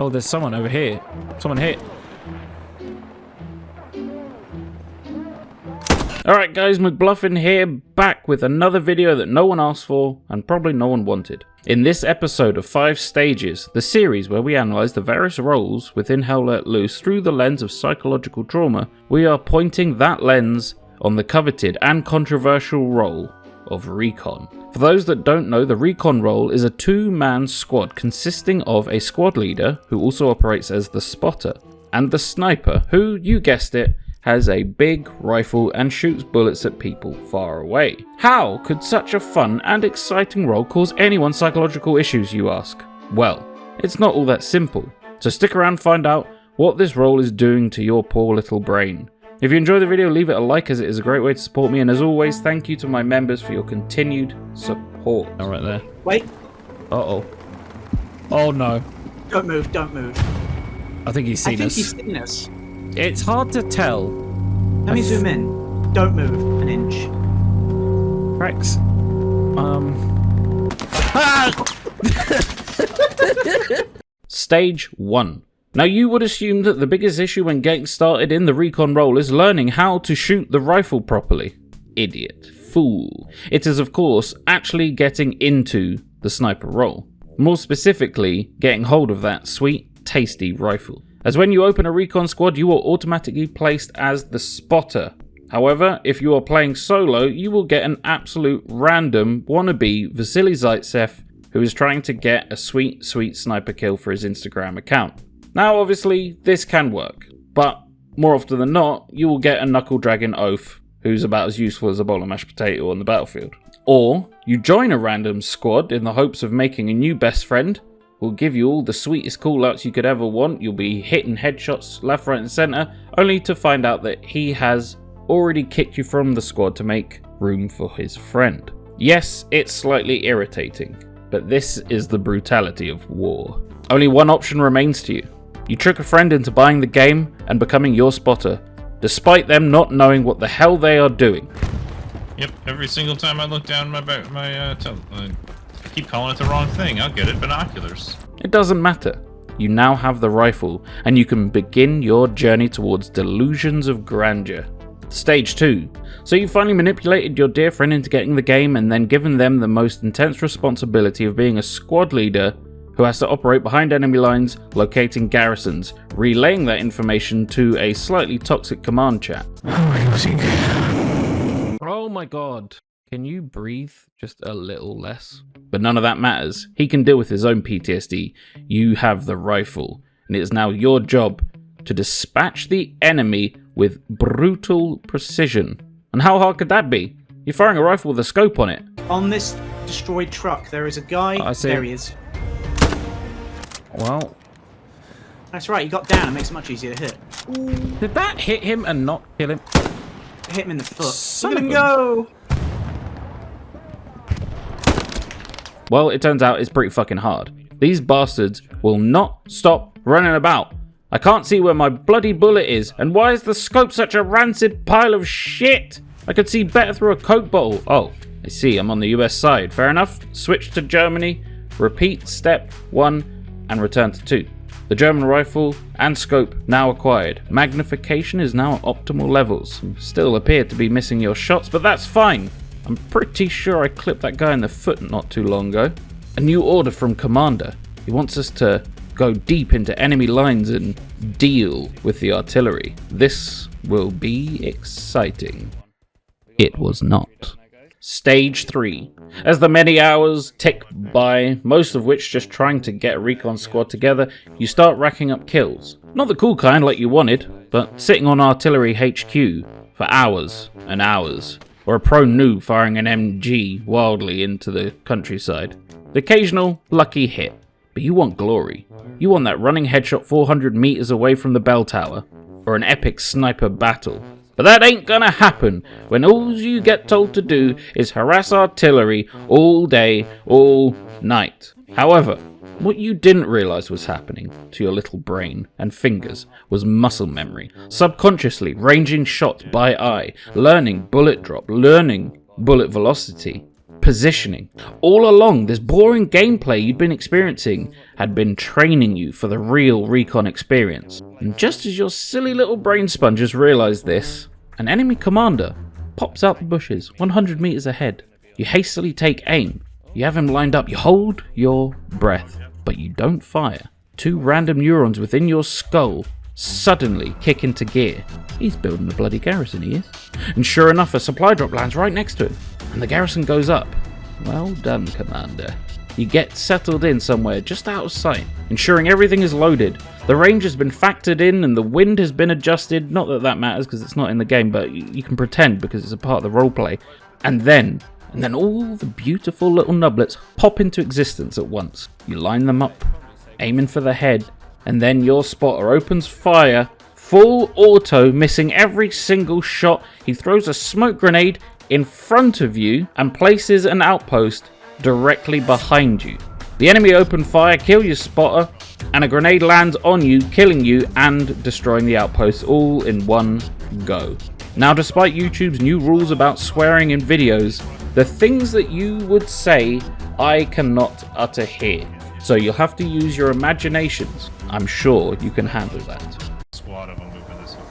Oh, there's someone over here. Someone hit. Alright guys, McBluffin here, back with another video that no one asked for and probably no one wanted. In this episode of 5 Stages, the series where we analyse the various roles within Hell Let Loose through the lens of psychological trauma, we are pointing that lens on the coveted and controversial role of Recon. For those that don't know, the Recon role is a 2-man squad consisting of a squad leader, who also operates as the spotter, and the sniper, who, you guessed it, has a big rifle and shoots bullets at people far away. How could such a fun and exciting role cause anyone psychological issues, you ask? Well, it's not all that simple. So stick around and find out what this role is doing to your poor little brain. If you enjoy the video, leave it a like, as it is a great way to support me, and as always, thank you to my members for your continued support. All right there. Wait. Uh-oh. Oh no. Don't move, don't move. I think he's seen us. I think he's seen us. It's hard to tell. Let me zoom in. Don't move an inch. Rex. Ah! Stage 1. Now you would assume that the biggest issue when getting started in the Recon role is learning how to shoot the rifle properly. Idiot. Fool. It is of course actually getting into the sniper role. More specifically, getting hold of that sweet, tasty rifle. As when you open a Recon squad, you are automatically placed as the spotter. However, if you are playing solo, you will get an absolute random wannabe Vasily Zaitsev who is trying to get a sweet, sweet sniper kill for his Instagram account. Now obviously, this can work, but more often than not, you will get a knuckle dragging oaf who's about as useful as a bowl of mashed potato on the battlefield. Or, you join a random squad in the hopes of making a new best friend, will give you all the sweetest callouts you could ever want. You'll be hitting headshots left, right and centre, only to find out that he has already kicked you from the squad to make room for his friend. Yes, it's slightly irritating, but this is the brutality of war. Only one option remains to you. You trick a friend into buying the game and becoming your spotter, despite them not knowing what the hell they are doing. Yep, every single time I look down I keep calling it the wrong thing. I'll get it, binoculars. It doesn't matter. You now have the rifle, and you can begin your journey towards delusions of grandeur. Stage 2. So you finally manipulated your dear friend into getting the game and then given them the most intense responsibility of being a squad leader who has to operate behind enemy lines, locating garrisons, relaying that information to a slightly toxic command chat. Oh my god. Can you breathe just a little less? But none of that matters. He can deal with his own PTSD. You have the rifle, and it is now your job to dispatch the enemy with brutal precision. And how hard could that be? You're firing a rifle with a scope on it. On this destroyed truck, there is a guy. I see. There he is. Well, that's right, he got down. It makes it much easier to hit. did that hit him and not kill him? Hit him in the foot. Son Look at of him a- go! Well, it turns out it's pretty fucking hard. These bastards will not stop running about. I can't see where my bloody bullet is, and why is the scope such a rancid pile of shit? I could see better through a Coke bottle. Oh, I see, I'm on the US side. Fair enough. Switch to Germany, repeat step 1, and return to 2. The German rifle and scope now acquired. Magnification is now at optimal levels. You still appear to be missing your shots, but that's fine. I'm pretty sure I clipped that guy in the foot not too long ago. A new order from Commander. He wants us to go deep into enemy lines and deal with the artillery. This will be exciting. It was not. Stage 3. As the many hours tick by, most of which just trying to get a Recon squad together, you start racking up kills. Not the cool kind like you wanted, but sitting on artillery HQ for hours and hours. Or a pro noob firing an MG wildly into the countryside. The occasional lucky hit. But you want glory. You want that running headshot 400 meters away from the bell tower. Or an epic sniper battle. But that ain't gonna happen when all you get told to do is harass artillery all day, all night. However, what you didn't realize was happening to your little brain and fingers was muscle memory, subconsciously ranging shots by eye, learning bullet drop, learning bullet velocity. positioning. All along, this boring gameplay you'd been experiencing had been training you for the real Recon experience. And just as your silly little brain sponges realised this, an enemy commander pops out the bushes 100 meters ahead. You hastily take aim. You have him lined up. You hold your breath, but you don't fire. 2 random neurons within your skull suddenly kick into gear. He's building a bloody garrison, he is. And sure enough, a supply drop lands right next to him, and the garrison goes up. Well done, Commander. You get settled in somewhere just out of sight, ensuring everything is loaded. The range has been factored in and the wind has been adjusted. Not that that matters because it's not in the game, but you can pretend because it's a part of the roleplay. And then all the beautiful little nublets pop into existence at once. You line them up, aiming for the head, and then your spotter opens fire, full auto, missing every single shot. He throws a smoke grenade in front of you and places an outpost directly behind you. The enemy open fire, kill your spotter, and a grenade lands on you, killing you and destroying the outpost all in one go. Now, despite YouTube's new rules about swearing in videos, the things that you would say I cannot utter here. So you'll have to use your imaginations. I'm sure you can handle that. Squad of them moving this way.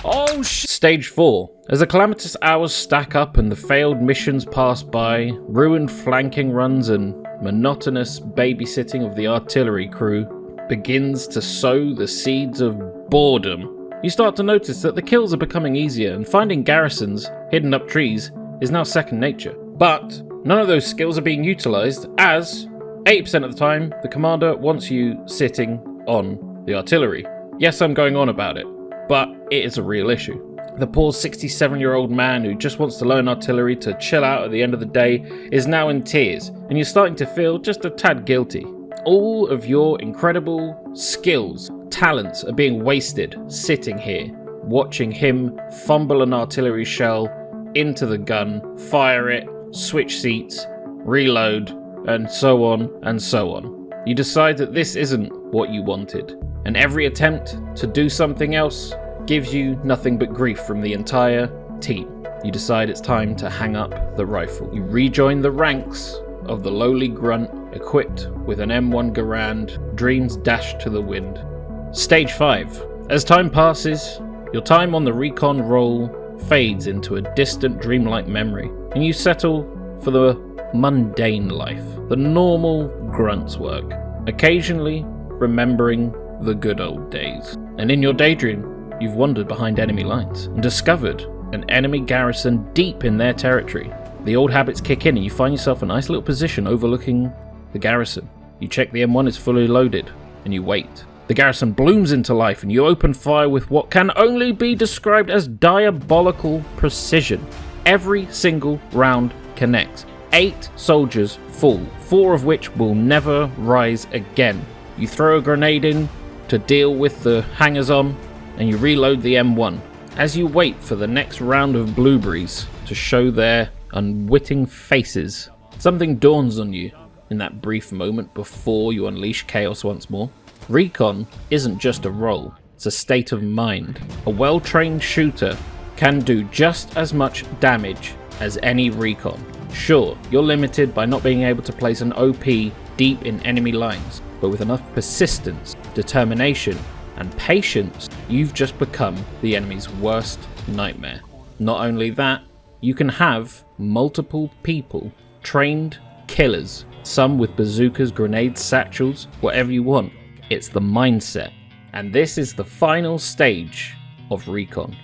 Oh shit! Stage 4. As the calamitous hours stack up and the failed missions pass by, ruined flanking runs and monotonous babysitting of the artillery crew begins to sow the seeds of boredom. You start to notice that the kills are becoming easier and finding garrisons hidden up trees is now second nature. But none of those skills are being utilized, as 80% of the time the commander wants you sitting on the artillery. Yes, I'm going on about it, but it is a real issue. The poor 67-year-old man who just wants to learn artillery to chill out at the end of the day is now in tears, and you're starting to feel just a tad guilty. All of your incredible skills, talents are being wasted sitting here, watching him fumble an artillery shell into the gun, fire it, switch seats, reload, and so on and so on. You decide that this isn't what you wanted, and every attempt to do something else gives you nothing but grief from the entire team. You decide it's time to hang up the rifle. You rejoin the ranks of the lowly grunt, equipped with an M1 Garand, dreams dashed to the wind. Stage 5. As time passes, your time on the Recon roll fades into a distant dreamlike memory, and you settle for the mundane life, the normal grunt's work, occasionally remembering the good old days. And in your daydream, you've wandered behind enemy lines and discovered an enemy garrison deep in their territory. The old habits kick in and you find yourself a nice little position overlooking the garrison. You check the M1 is fully loaded and you wait. The garrison blooms into life and you open fire with what can only be described as diabolical precision. Every single round connects. 8 soldiers fall, 4 of which will never rise again. You throw a grenade in to deal with the hangers-on and you reload the M1. As you wait for the next round of blueberries to show their unwitting faces, something dawns on you in that brief moment before you unleash chaos once more. Recon isn't just a role, it's a state of mind. A well-trained shooter can do just as much damage as any Recon. Sure, you're limited by not being able to place an OP deep in enemy lines, but with enough persistence, determination, and patience, you've just become the enemy's worst nightmare. Not only that, you can have multiple people, trained killers, some with bazookas, grenades, satchels, whatever you want. It's the mindset. And this is the final stage of Recon.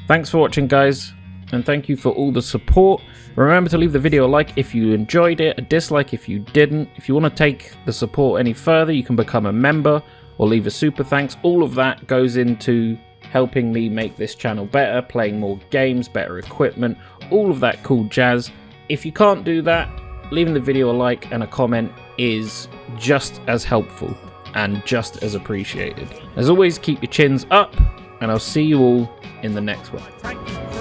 Thanks for watching, guys, and thank you for all the support. Remember to leave the video a like if you enjoyed it, a dislike if you didn't. If you want to take the support any further, you can become a member or leave a super thanks. All of that goes into helping me make this channel better, playing more games, better equipment, all of that cool jazz. If you can't do that, leaving the video a like and a comment is just as helpful and just as appreciated. As always, keep your chins up, and I'll see you all in the next one.